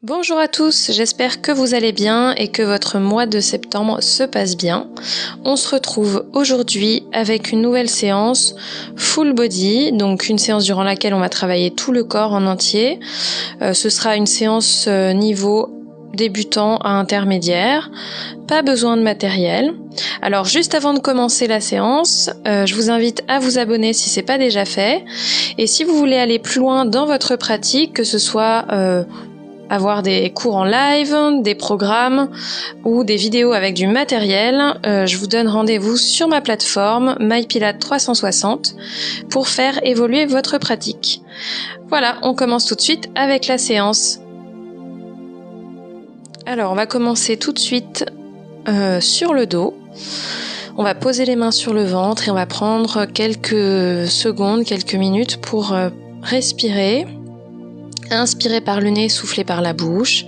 Bonjour à tous, j'espère que vous allez bien et que votre mois de septembre se passe bien. On se retrouve aujourd'hui avec une nouvelle séance full body, donc une séance durant laquelle on va travailler tout le corps en entier. Ce sera une séance niveau débutant à intermédiaire, pas besoin de matériel. Alors juste avant de commencer la séance, je vous invite à vous abonner si c'est pas déjà fait. Et si vous voulez aller plus loin dans votre pratique, que ce soit avoir des cours en live, des programmes ou des vidéos avec du matériel, je vous donne rendez-vous sur ma plateforme MyPilate360 pour faire évoluer votre pratique. Voilà, on commence tout de suite avec la séance. Alors, on va commencer tout de suite sur le dos. On va poser les mains sur le ventre et on va prendre quelques secondes, quelques minutes pour respirer. Inspirez par le nez, soufflez par la bouche.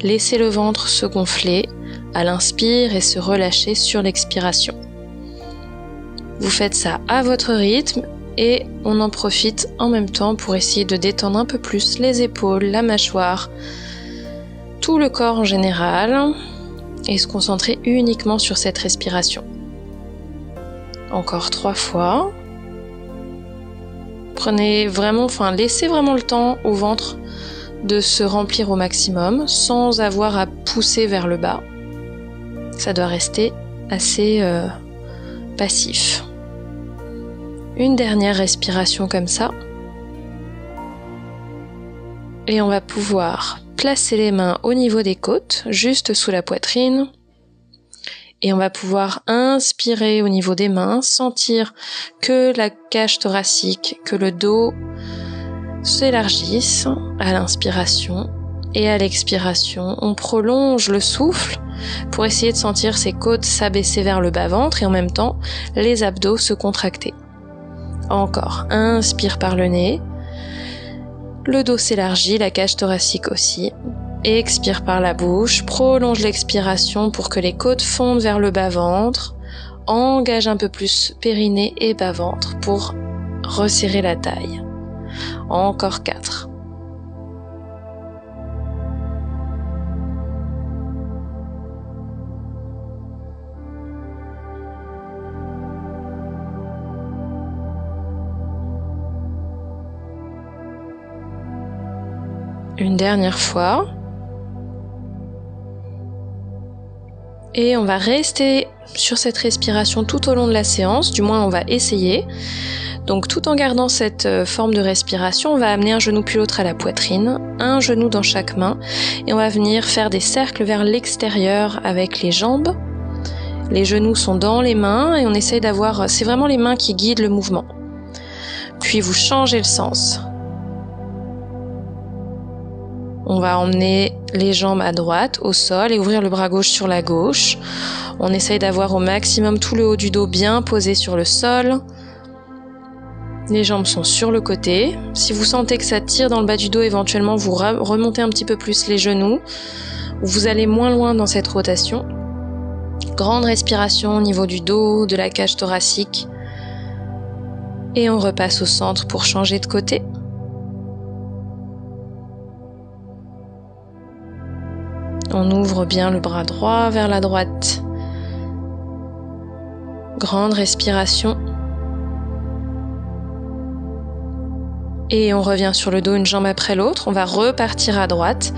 Laissez le ventre se gonfler à l'inspire et se relâcher sur l'expiration. Vous faites ça à votre rythme et on en profite en même temps pour essayer de détendre un peu plus les épaules, la mâchoire, tout le corps en général et se concentrer uniquement sur cette respiration. Encore 3 fois. Laissez vraiment le temps au ventre de se remplir au maximum sans avoir à pousser vers le bas. Ça doit rester assez passif. Une dernière respiration comme ça. Et on va pouvoir placer les mains au niveau des côtes, juste sous la poitrine. Et on va pouvoir inspirer au niveau des mains, sentir que la cage thoracique, que le dos s'élargissent à l'inspiration et à l'expiration. On prolonge le souffle pour essayer de sentir ses côtes s'abaisser vers le bas-ventre et en même temps les abdos se contracter. Encore, inspire par le nez, le dos s'élargit, la cage thoracique aussi. Expire par la bouche, prolonge l'expiration pour que les côtes fondent vers le bas-ventre. Engage un peu plus périnée et bas-ventre pour resserrer la taille. Encore 4. Une dernière fois. Et on va rester sur cette respiration tout au long de la séance, du moins on va essayer. Donc tout en gardant cette forme de respiration, on va amener un genou puis l'autre à la poitrine, un genou dans chaque main, et on va venir faire des cercles vers l'extérieur avec les jambes. Les genoux sont dans les mains et on essaye d'avoir, c'est vraiment les mains qui guident le mouvement. Puis vous changez le sens. On va emmener les jambes à droite, au sol, et ouvrir le bras gauche sur la gauche. On essaye d'avoir au maximum tout le haut du dos bien posé sur le sol. Les jambes sont sur le côté. Si vous sentez que ça tire dans le bas du dos, éventuellement vous remontez un petit peu plus les genoux. Vous allez moins loin dans cette rotation. Grande respiration au niveau du dos, de la cage thoracique. Et on repasse au centre pour changer de côté. On ouvre bien le bras droit vers la droite. Grande respiration. Et on revient sur le dos une jambe après l'autre. On va repartir à droite.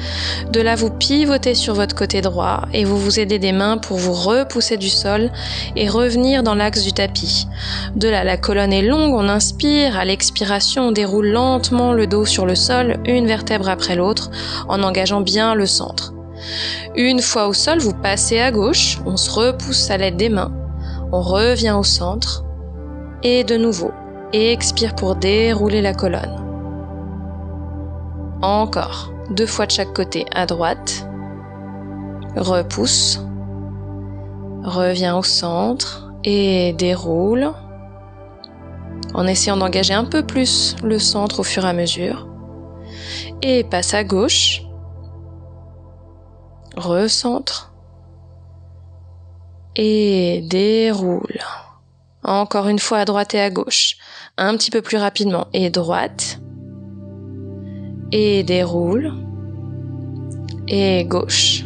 De là, vous pivotez sur votre côté droit et vous vous aidez des mains pour vous repousser du sol et revenir dans l'axe du tapis. De là, la colonne est longue, on inspire. À l'expiration, on déroule lentement le dos sur le sol, une vertèbre après l'autre, en engageant bien le centre. Une fois au sol, vous passez à gauche, on se repousse à l'aide des mains, on revient au centre, et de nouveau, expire pour dérouler la colonne. Encore, 2 fois de chaque côté, à droite, repousse, revient au centre, et déroule, en essayant d'engager un peu plus le centre au fur et à mesure, et passe à gauche, recentre et déroule. Encore une fois à droite et à gauche, un petit peu plus rapidement, et droite et déroule. et gauche.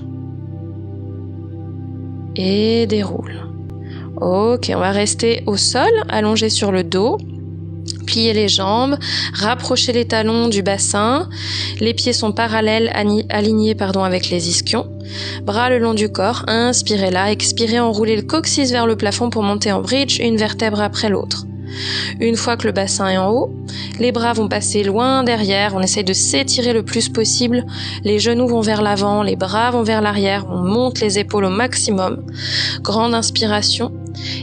Et déroule. Ok, on va rester au sol, allongé sur le dos. Pliez les jambes, rapprochez les talons du bassin. Les pieds sont parallèles, alignés avec les ischions. Bras le long du corps, inspirez là, expirez, enroulez le coccyx vers le plafond pour monter en bridge, une vertèbre après l'autre. Une fois que le bassin est en haut, les bras vont passer loin derrière, on essaye de s'étirer le plus possible, les genoux vont vers l'avant, les bras vont vers l'arrière, on monte les épaules au maximum. Grande inspiration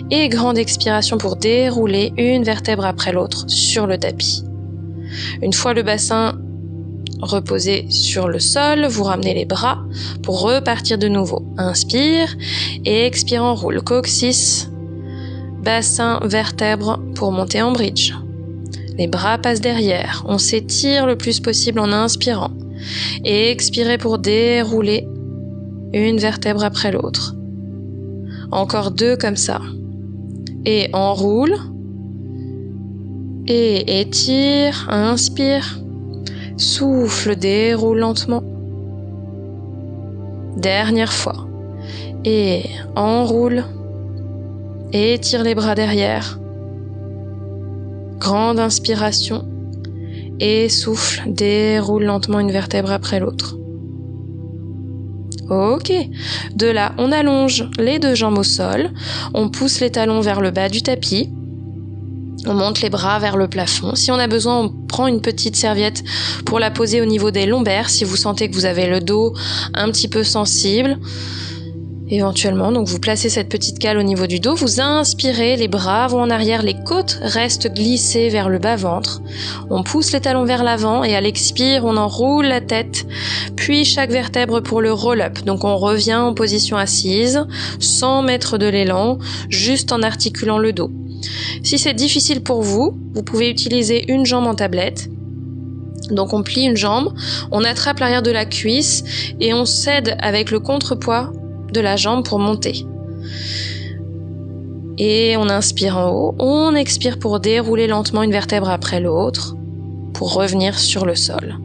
et grande expiration pour dérouler une vertèbre après l'autre sur le tapis. Une fois le bassin reposé sur le sol, vous ramenez les bras pour repartir de nouveau. Inspire et expire, enroule coccyx, bassin, vertèbre pour monter en bridge. Les bras passent derrière. On s'étire le plus possible en inspirant. Et expirez pour dérouler une vertèbre après l'autre. Encore 2 comme ça. Et enroule. Et étire. Inspire. Souffle, déroule lentement. Dernière fois. Et enroule. Et étire les bras derrière. Grande inspiration. Et souffle, déroule lentement une vertèbre après l'autre. Ok. De là, on allonge les 2 jambes au sol. On pousse les talons vers le bas du tapis. On monte les bras vers le plafond. Si on a besoin, on prend une petite serviette pour la poser au niveau des lombaires si vous sentez que vous avez le dos un petit peu sensible. Éventuellement, donc vous placez cette petite cale au niveau du dos, vous inspirez, les bras vont en arrière, les côtes restent glissées vers le bas-ventre. On pousse les talons vers l'avant et à l'expire, on enroule la tête, puis chaque vertèbre pour le roll-up. Donc on revient en position assise, sans mettre de l'élan, juste en articulant le dos. Si c'est difficile pour vous, vous pouvez utiliser une jambe en tablette. Donc on plie une jambe, on attrape l'arrière de la cuisse et on cède avec le contrepoids de la jambe pour monter. Et on inspire en haut, on expire pour dérouler lentement une vertèbre après l'autre, pour revenir sur le sol.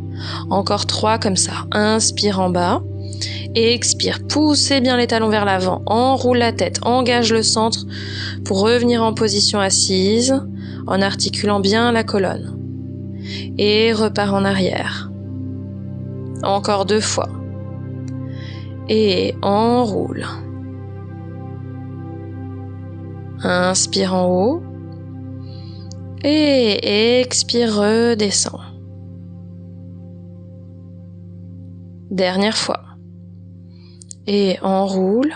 Encore 3 comme ça. Inspire en bas et expire. Poussez bien les talons vers l'avant, enroule la tête, engage le centre pour revenir en position assise en articulant bien la colonne. Et repart en arrière. Encore 2 fois. Et enroule. Inspire en haut. Et expire, redescend. Dernière fois. Et enroule.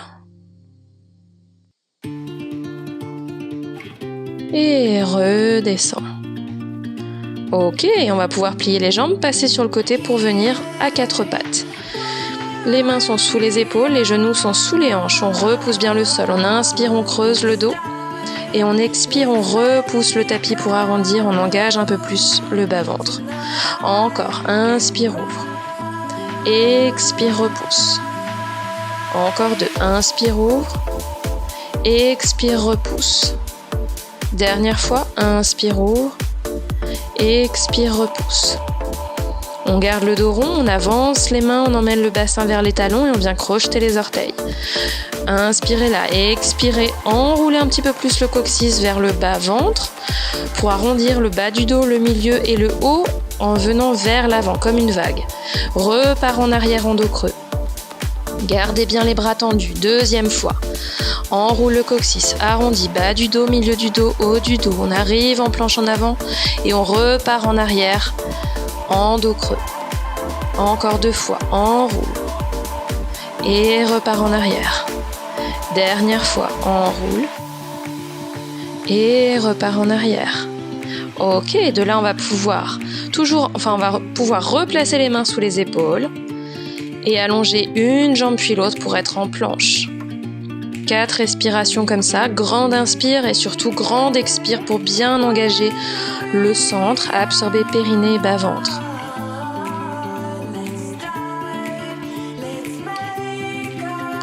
Et redescend. Ok, on va pouvoir plier les jambes, passer sur le côté pour venir à 4 pattes. Les mains sont sous les épaules, les genoux sont sous les hanches. On repousse bien le sol. On inspire, on creuse le dos. Et on expire, on repousse le tapis pour arrondir. On engage un peu plus le bas-ventre. Encore. Inspire, ouvre. Expire, repousse. Encore 2. Inspire, ouvre. Expire, repousse. Dernière fois. Inspire, ouvre. Expire, repousse. On garde le dos rond, on avance les mains, on emmène le bassin vers les talons et on vient crocheter les orteils. Inspirez là, expirez, enroulez un petit peu plus le coccyx vers le bas-ventre pour arrondir le bas du dos, le milieu et le haut en venant vers l'avant comme une vague. Repart en arrière en dos creux. Gardez bien les bras tendus. 2e fois. Enroule le coccyx, arrondi, bas du dos, milieu du dos, haut du dos. On arrive en planche en avant et on repart en arrière en dos creux. Encore 2 fois. Enroule. Et repart en arrière. Dernière fois. Enroule. Et repart en arrière. Ok, de là on va pouvoir replacer les mains sous les épaules et allonger une jambe puis l'autre pour être en planche. 4 respirations comme ça, grande inspire et surtout grande expire pour bien engager le centre, absorber périnée et bas-ventre.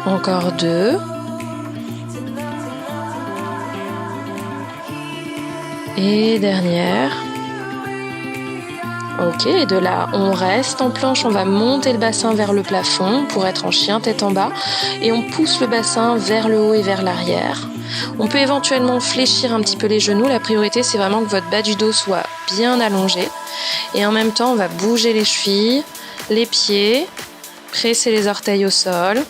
Encore 2. Et dernière. Ok, et de là, on reste en planche, on va monter le bassin vers le plafond pour être en chien tête en bas et on pousse le bassin vers le haut et vers l'arrière. On peut éventuellement fléchir un petit peu les genoux, la priorité c'est vraiment que votre bas du dos soit bien allongé et en même temps on va bouger les chevilles, les pieds, presser les orteils au sol.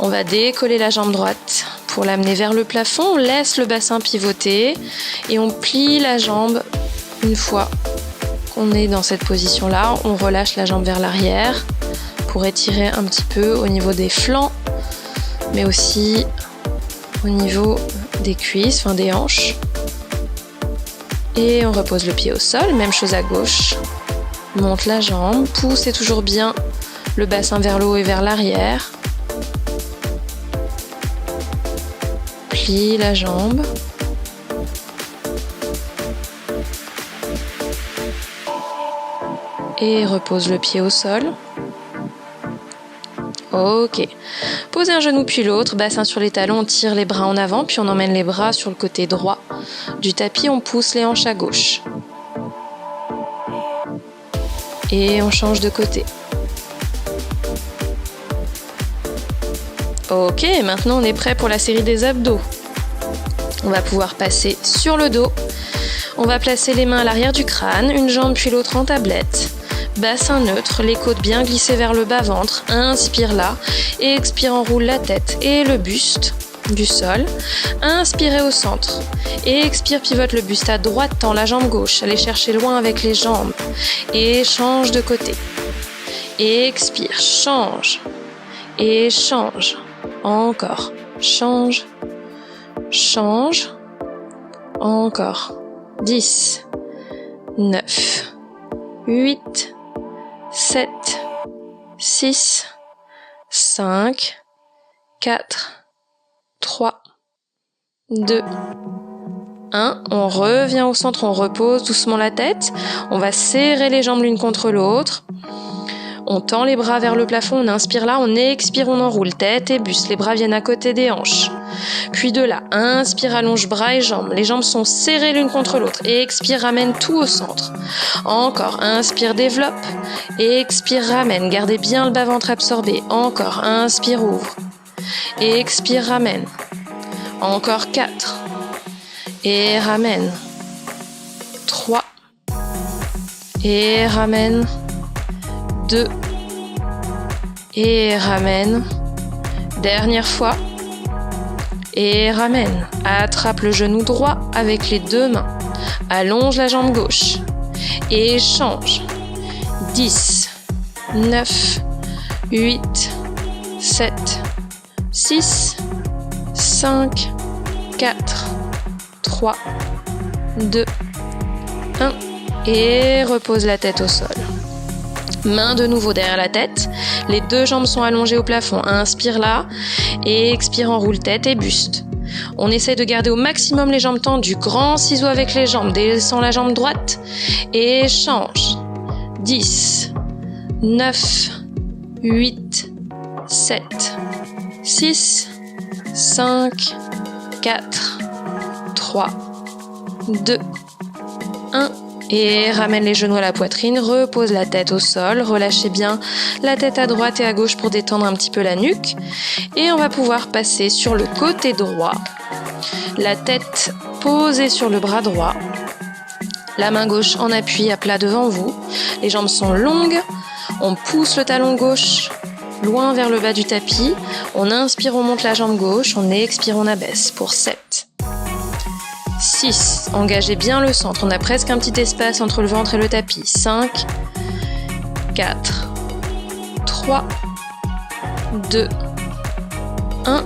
On va décoller la jambe droite pour l'amener vers le plafond, on laisse le bassin pivoter et on plie la jambe. Une fois qu'on est dans cette position-là, on relâche la jambe vers l'arrière pour étirer un petit peu au niveau des flancs, mais aussi au niveau des cuisses, enfin des hanches. Et on repose le pied au sol, même chose à gauche. Monte la jambe, poussez toujours bien le bassin vers le haut et vers l'arrière. Plie la jambe. Et repose le pied au sol. Ok. Posez un genou puis l'autre, bassin sur les talons, on tire les bras en avant, puis on emmène les bras sur le côté droit du tapis, on pousse les hanches à gauche. Et on change de côté. Ok, maintenant on est prêt pour la série des abdos. On va pouvoir passer sur le dos. On va placer les mains à l'arrière du crâne, une jambe puis l'autre en tablette. Bassin neutre, les côtes bien glissées vers le bas-ventre. Inspire là et expire, enroule la tête et le buste du sol. Inspirez au centre et expire, pivote le buste à droite, tend la jambe gauche. Allez chercher loin avec les jambes et change de côté. Expire, change et change. Encore, change, change. Encore. 10, 9, 8, 7, 6, 5, 4, 3, 2, 1. On revient au centre, on repose doucement la tête. On va serrer les jambes l'une contre l'autre. On tend les bras vers le plafond, on inspire là, on expire, on enroule tête et buste. Les bras viennent à côté des hanches. Puis de là, inspire, allonge bras et jambes. Les jambes sont serrées l'une contre l'autre. Expire, ramène tout au centre. Encore, inspire, développe. Expire, ramène. Gardez bien le bas-ventre absorbé. Encore, inspire, ouvre. Expire, ramène. Encore 4. Et ramène. 3. Et ramène. 2. Et ramène. Dernière fois. Et ramène. Attrape le genou droit avec les deux mains. Allonge la jambe gauche. Et change. 10, 9, 8, 7, 6, 5, 4, 3, 2, 1. Et repose la tête au sol. Main de nouveau derrière la tête. Les deux jambes sont allongées au plafond. Inspire là. Et expire, enroule tête et buste. On essaie de garder au maximum les jambes tendues. Grand ciseau avec les jambes. Descends la jambe droite. Et change. 10, 9, 8, 7, 6, 5, 4, 3, 2, 1. Et ramène les genoux à la poitrine, repose la tête au sol, relâchez bien la tête à droite et à gauche pour détendre un petit peu la nuque. Et on va pouvoir passer sur le côté droit, la tête posée sur le bras droit, la main gauche en appui à plat devant vous, les jambes sont longues, on pousse le talon gauche loin vers le bas du tapis, on inspire, on monte la jambe gauche, on expire, on abaisse pour 7. 6. Engagez bien le centre. On a presque un petit espace entre le ventre et le tapis. 5, 4, 3, 2, 1.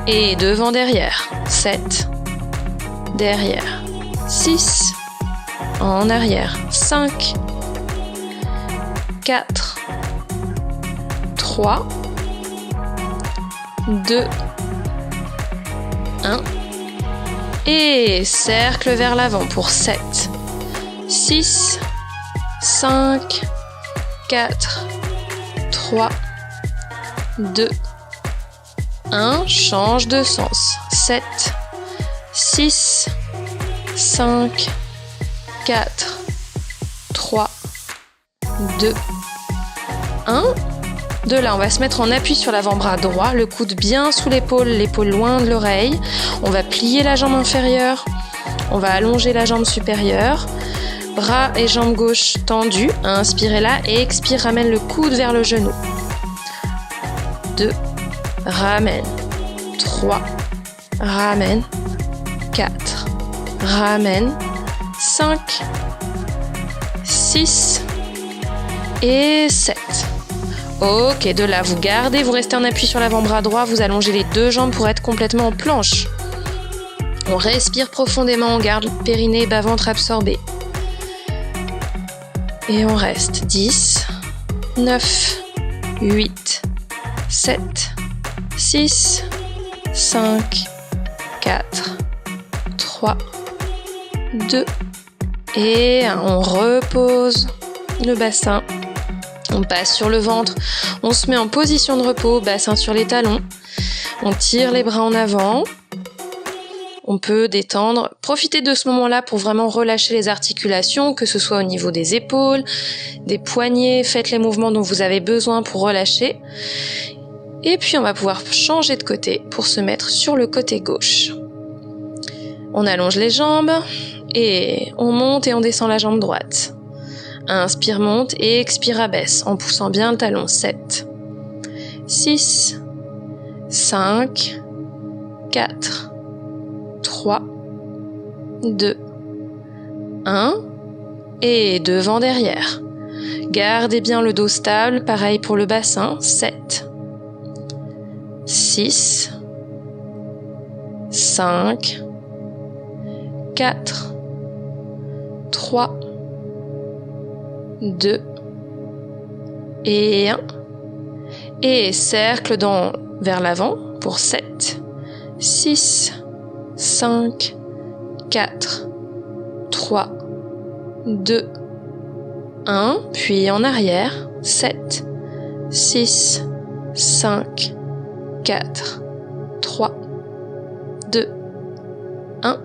Et devant, derrière. 7. Derrière. 6. En arrière. 5, 4, 3, 2, 1. Et cercle vers l'avant pour 7, 6, 5, 4, 3, 2, 1. Change de sens. 7, 6, 5, 4, 3, 2, 1. De là, on va se mettre en appui sur l'avant-bras droit, le coude bien sous l'épaule loin de l'oreille. On va plier la jambe inférieure, on va allonger la jambe supérieure. Bras et jambe gauche tendus, inspirez là et expire, ramène le coude vers le genou. 2, ramène. 3, ramène. 4, ramène. 5, 6 et 7. Ok, de là, vous gardez, vous restez en appui sur l'avant-bras droit, vous allongez les deux jambes pour être complètement en planche. On respire profondément, on garde le périnée, bas-ventre absorbé. Et on reste 10, 9, 8, 7, 6, 5, 4, 3, 2 et 1. On repose le bassin. On passe sur le ventre. On se met en position de repos, bassin sur les talons. On tire les bras en avant. On peut détendre, profitez de ce moment-là pour vraiment relâcher les articulations, que ce soit au niveau des épaules, des poignets, faites les mouvements dont vous avez besoin pour relâcher. Et puis on va pouvoir changer de côté pour se mettre sur le côté gauche. On allonge les jambes et on monte et on descend la jambe droite. Inspire, monte et expire, abaisse en poussant bien le talon. 7, 6, 5, 4, 3, 2, 1 et devant derrière. Gardez bien le dos stable, pareil pour le bassin. 7, 6, 5, 4, 3, 2 et 1. Et cercle vers l'avant pour 7, 6, 5, 4, 3, 2, 1, puis en arrière, 7, 6, 5, 4, 3, 2, 1.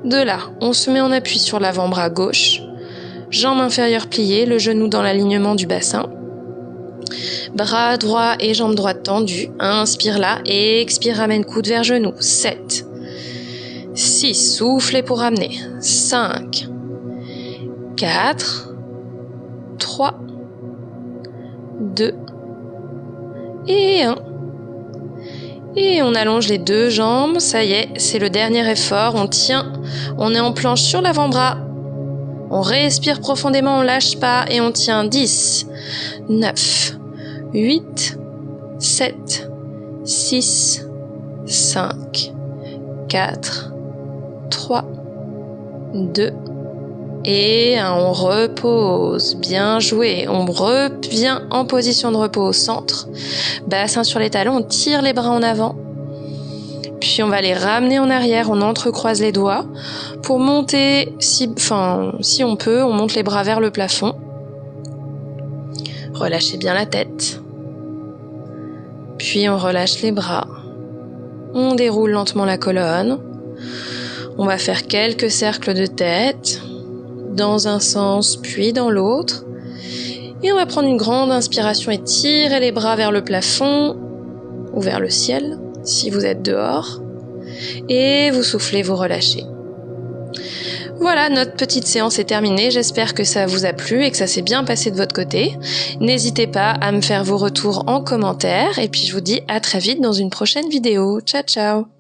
De là, on se met en appui sur l'avant-bras gauche, jambe inférieure pliée, le genou dans l'alignement du bassin. Bras droit et jambe droite tendue. Inspire là et expire, ramène coude vers genou. 7, 6, soufflez pour ramener. 5, 4, 3, 2 et 1. Et on allonge les deux jambes, ça y est, c'est le dernier effort. On tient, on est en planche sur l'avant-bras. On respire profondément, on lâche pas et on tient. 10, 9, 8, 7, 6, 5, 4, 3, 2 et 1. On repose. Bien joué. On revient en position de repos au centre. Bassin sur les talons, on tire les bras en avant. Puis on va les ramener en arrière, on entrecroise les doigts. Pour monter, si on peut, on monte les bras vers le plafond. Relâchez bien la tête. Puis on relâche les bras. On déroule lentement la colonne. On va faire quelques cercles de tête, dans un sens puis dans l'autre. Et on va prendre une grande inspiration et tirer les bras vers le plafond ou vers le ciel, si vous êtes dehors. Et vous soufflez, vous relâchez. Voilà, notre petite séance est terminée. J'espère que ça vous a plu et que ça s'est bien passé de votre côté. N'hésitez pas à me faire vos retours en commentaire. Et puis je vous dis à très vite dans une prochaine vidéo. Ciao, ciao!